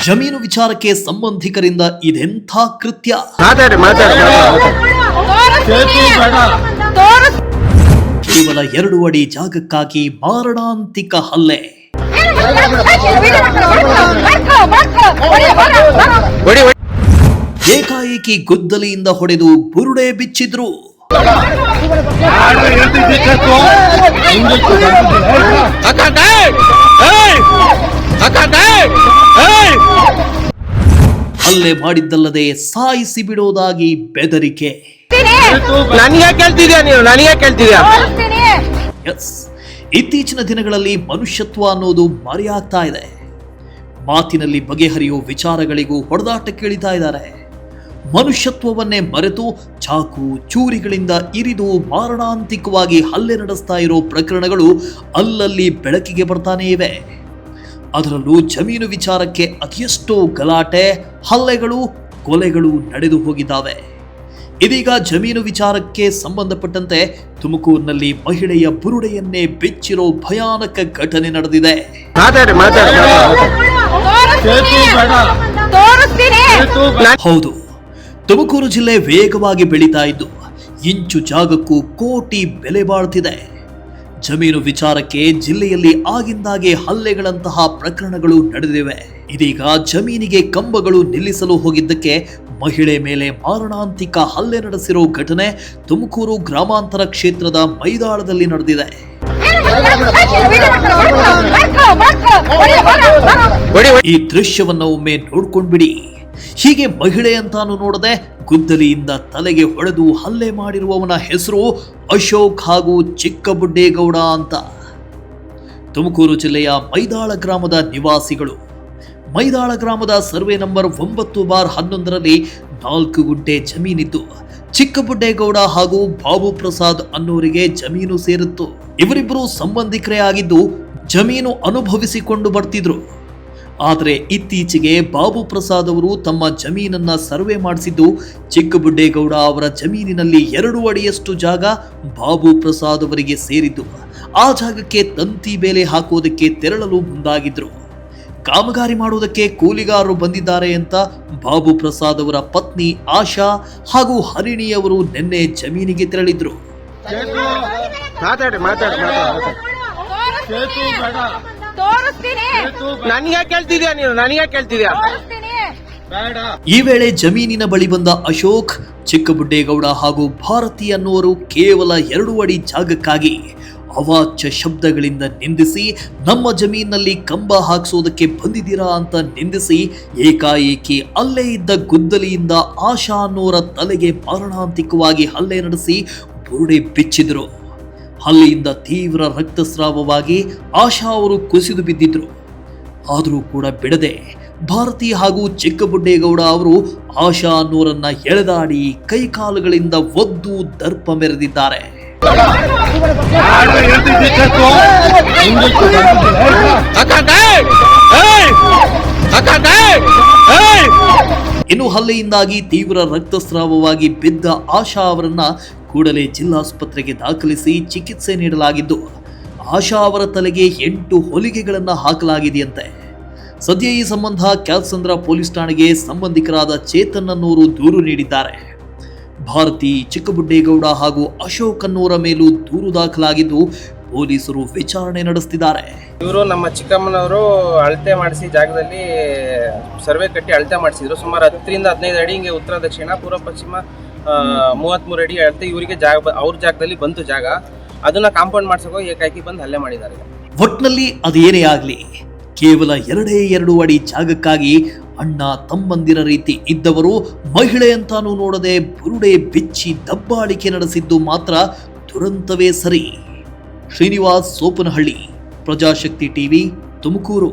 ಜಮೀನು ವಿಚಾರಕ್ಕೆ ಸಂಬಂಧಿಕರಿಂದ ಇದೆಂಥ ಕೃತ್ಯ? ಕೇವಲ 2 ಅಡಿ ಜಾಗಕ್ಕಾಗಿ ಮಾರಣಾಂತಿಕ ಹಲ್ಲೆ. ಏಕಾಏಕಿ ಗುದ್ದಲಿಯಿಂದ ಹೊಡೆದು ಬುರುಡೆ ಬಿಚ್ಚಿದ್ರು. ಹಲ್ಲೆ ಮಾಡಿದ್ದಲ್ಲದೆ ಸಾಯಿಸಿ ಬಿಡೋದಾಗಿ ಬೆದರಿಕೆ. ಇತ್ತೀಚಿನ ದಿನಗಳಲ್ಲಿ ಮನುಷ್ಯತ್ವ ಅನ್ನೋದು ಮರೆಯಾಗ್ತಾ ಇದೆ. ಮಾತಿನಲ್ಲಿ ಬಗೆಹರಿಯುವ ವಿಚಾರಗಳಿಗೂ ಹೊಡೆದಾಟಕ್ಕಿಳಿತಾ ಇದ್ದಾರೆ. ಮನುಷ್ಯತ್ವವನ್ನೇ ಮರೆತು ಚಾಕು ಚೂರಿಗಳಿಂದ ಇರಿದು ಮಾರಣಾಂತಿಕವಾಗಿ ಹಲ್ಲೆ ನಡೆಸ್ತಾ ಇರೋ ಪ್ರಕರಣಗಳು ಅಲ್ಲಲ್ಲಿ ಬೆಳಕಿಗೆ ಬರ್ತಾನೇ ಇವೆ. ಅದರಲ್ಲೂ ಜಮೀನು ವಿಚಾರಕ್ಕೆ ಅದೆಷ್ಟೋ ಗಲಾಟೆ, ಹಲ್ಲೆಗಳು, ಕೊಲೆಗಳು ನಡೆದು ಹೋಗಿದ್ದಾವೆ. ಇದೀಗ ಜಮೀನು ವಿಚಾರಕ್ಕೆ ಸಂಬಂಧಪಟ್ಟಂತೆ ತುಮಕೂರಿನಲ್ಲಿ ಮಹಿಳೆಯ ಬುರುಡೆಯನ್ನೇ ಬಿಚ್ಚಿರೋ ಭಯಾನಕ ಘಟನೆ ನಡೆದಿದೆ. ಹೌದು, ತುಮಕೂರು ಜಿಲ್ಲೆ ವೇಗವಾಗಿ ಬೆಳೀತಾ ಇದ್ದು ಇಂಚು ಜಾಗಕ್ಕೂ ಕೋಟಿ ಬೆಲೆ ಬಾಳ್ತಿದೆ. ಜಮೀನು ವಿಚಾರಕ್ಕೆ ಜಿಲ್ಲೆಯಲ್ಲಿ ಆಗಿಂದಾಗೆ ಹಲ್ಲೆಗಳಂತಹ ಪ್ರಕರಣಗಳು ನಡೆದಿವೆ. ಇದೀಗ ಜಮೀನಿಗೆ ಕಂಬಗಳು ನಿಲ್ಲಿಸಲು ಹೋಗಿದ್ದಕ್ಕೆ ಮಹಿಳೆ ಮೇಲೆ ಮಾರಣಾಂತಿಕ ಹಲ್ಲೆ ನಡೆಸಿರೋ ಘಟನೆ ತುಮಕೂರು ಗ್ರಾಮಾಂತರ ಕ್ಷೇತ್ರದ ಮೈದಾಳದಲ್ಲಿ ನಡೆದಿದೆ. ಈ ದೃಶ್ಯವನ್ನ ಒಮ್ಮೆ ನೋಡ್ಕೊಂಡ್ಬಿಡಿ. ಹೀಗೆ ಮಹಿಳೆ ಅಂತಾನು ನೋಡದೆ ಗುದ್ದಲಿಯಿಂದ ತಲೆಗೆ ಹೊಡೆದು ಹಲ್ಲೆ ಮಾಡಿರುವವನ ಹೆಸರು ಅಶೋಕ್ ಹಾಗೂ ಚಿಕ್ಕಬುಡ್ಡೇಗೌಡ ಅಂತ. ತುಮಕೂರು ಜಿಲ್ಲೆಯ ಮೈದಾಳ ಗ್ರಾಮದ ನಿವಾಸಿಗಳು. ಮೈದಾಳ ಗ್ರಾಮದ ಸರ್ವೆ ನಂಬರ್ 9/11ರಲ್ಲಿ 4 ಗುಂಟೆ ಜಮೀನಿದ್ದು ಚಿಕ್ಕಬುಡ್ಡೇಗೌಡ ಹಾಗೂ ಬಾಬು ಪ್ರಸಾದ್ ಅನ್ನೋರಿಗೆ ಜಮೀನು ಸೇರಿತ್ತು. ಇವರಿಬ್ಬರು ಸಂಬಂಧಿಕರೇ ಆಗಿದ್ದು ಜಮೀನು ಅನುಭವಿಸಿಕೊಂಡು ಬರ್ತಿದ್ರು. ಆದರೆ ಇತ್ತೀಚೆಗೆ ಬಾಬು ಪ್ರಸಾದ್ ಅವರು ತಮ್ಮ ಜಮೀನನ್ನ ಸರ್ವೆ ಮಾಡಿಸಿದ್ದು ಚಿಕ್ಕಬುಡ್ಡೇಗೌಡ ಅವರ ಜಮೀನಿನಲ್ಲಿ 2 ಅಡಿಯಷ್ಟು ಜಾಗ ಬಾಬು ಪ್ರಸಾದ್ ಅವರಿಗೆ ಸೇರಿದ್ದು ಆ ಜಾಗಕ್ಕೆ ತಂತಿ ಬೇಲಿ ಹಾಕೋದಕ್ಕೆ ತೆರಳಲು ಮುಂದಾಗಿದ್ರು. ಕಾಮಗಾರಿ ಮಾಡುವುದಕ್ಕೆ ಕೂಲಿಗಾರರು ಬಂದಿದ್ದಾರೆ ಅಂತ ಬಾಬು ಪ್ರಸಾದ್ ಅವರ ಪತ್ನಿ ಆಶಾ ಹಾಗೂ ಹರಿಣಿ ಅವರು ನಿನ್ನೆ ಜಮೀನಿಗೆ ತೆರಳಿದ್ರು. ಈ ವೇಳೆ ಜಮೀನಿನ ಬಳಿ ಬಂದ ಅಶೋಕ್, ಚಿಕ್ಕಬುಡ್ಡೇಗೌಡ ಹಾಗೂ ಭಾರತಿ ಅನ್ನುವರು ಕೇವಲ 2 ಅಡಿ ಜಾಗಕ್ಕಾಗಿ ಅವಾಚ್ಯ ಶಬ್ದಗಳಿಂದ ನಿಂದಿಸಿ, ನಮ್ಮ ಜಮೀನಿನಲ್ಲಿ ಕಂಬ ಹಾಕಿಸೋದಕ್ಕೆ ಬಂದಿದ್ದೀರಾ ಅಂತ ನಿಂದಿಸಿ ಏಕಾಏಕಿ ಅಲ್ಲೇ ಇದ್ದ ಗುದ್ದಲಿಯಿಂದ ಆಶಾ ಅನ್ನೋರ ತಲೆಗೆ ಮಾರಣಾಂತಿಕವಾಗಿ ಹಲ್ಲೆ ನಡೆಸಿ ಬುರುಡೆ ಬಿಚ್ಚಿದ್ರು. ಹಲ್ಲೆಯಿಂದ ತೀವ್ರ ರಕ್ತಸ್ರಾವವಾಗಿ ಆಶಾ ಅವರು ಕುಸಿದು ಬಿದ್ದಿದ್ರು. ಆದರೂ ಕೂಡ ಬಿಡದೆ ಭಾರತಿ ಹಾಗೂ ಚಿಕ್ಕಬುಡ್ಡೇಗೌಡ ಅವರು ಆಶಾ ಅನ್ನೋರನ್ನ ಎಳೆದಾಡಿ ಕೈಕಾಲುಗಳಿಂದ ಒದ್ದು ದರ್ಪ ಮೆರೆದಿದ್ದಾರೆ. ಇನ್ನು ಹಲ್ಲೆಯಿಂದಾಗಿ ತೀವ್ರ ರಕ್ತಸ್ರಾವವಾಗಿ ಬಿದ್ದ ಆಶಾ ಅವರನ್ನ ಕೂಡಲೇ ಜಿಲ್ಲಾಸ್ಪತ್ರೆಗೆ ದಾಖಲಿಸಿ ಚಿಕಿತ್ಸೆ ನೀಡಲಾಗಿದ್ದು ಆಶಾ ಅವರ ತಲೆಗೆ 8 ಹೊಲಿಗೆಗಳನ್ನು ಹಾಕಲಾಗಿದೆಯಂತೆ. ಸದ್ಯ ಈ ಸಂಬಂಧ ಕ್ಯಾಲ್ಸಂದ್ರ ಪೊಲೀಸ್ ಠಾಣೆಗೆ ಸಂಬಂಧಿಕರಾದ ಚೇತನ್ ಅನ್ನೋರು ದೂರು ನೀಡಿದ್ದಾರೆ. ಭಾರತಿ, ಚಿಕ್ಕಬುಡ್ಡೇಗೌಡ ಹಾಗೂ ಅಶೋಕ್ ಅನ್ನೋರ ಮೇಲೂ ದೂರು ದಾಖಲಾಗಿದ್ದು ಪೊಲೀಸರು ವಿಚಾರಣೆ ನಡೆಸುತ್ತಿದ್ದಾರೆ. ಇವರು ನಮ್ಮ ಚಿಕ್ಕಮ್ಮನವರು ಅಳತೆ ಮಾಡಿಸಿ ಜಾಗದಲ್ಲಿ ಸರ್ವೆ ಕಟ್ಟಿ ಅಳತೆ ಮಾಡಿಸಿದ್ರು. ಸುಮಾರು 10ರಿಂದ 15 ಅಡಿ ಹಿಂಗೆ ಉತ್ತರ ದಕ್ಷಿಣ ಪೂರ್ವ ಪಶ್ಚಿಮ 33 ಅಡಿ ಅಳತೆ ಇವರಿಗೆ ಜಾಗ ಅವ್ರ ಜಾಗದಲ್ಲಿ ಬಂತು ಜಾಗ. ಅದನ್ನ ಕಾಂಪೌಂಡ್ ಮಾಡ್ಸೋಕೆ ಏಕಾಏಕಿ ಬಂದು ಹಲ್ಲೆ ಮಾಡಿದ್ದಾರೆ. ಒಟ್ನಲ್ಲಿ ಅದೇನೇ ಆಗ್ಲಿ, ಕೇವಲ 2 ಅಡಿ ಜಾಗಕ್ಕಾಗಿ ಅಣ್ಣ ತಮ್ಮಂದಿರ ರೀತಿ ಇದ್ದವರು ಮಹಿಳೆ ಅಂತಾನೂ ನೋಡದೆ ಬುರುಡೆ ಬಿಚ್ಚಿ ದಬ್ಬಾಳಿಕೆ ನಡೆಸಿದ್ದು ಮಾತ್ರ ದುರಂತವೇ ಸರಿ. ಶ್ರೀನಿವಾಸ್ ಸೋಪನಹಳ್ಳಿ, ಪ್ರಜಾಶಕ್ತಿ ಟಿವಿ, ತುಮಕೂರು.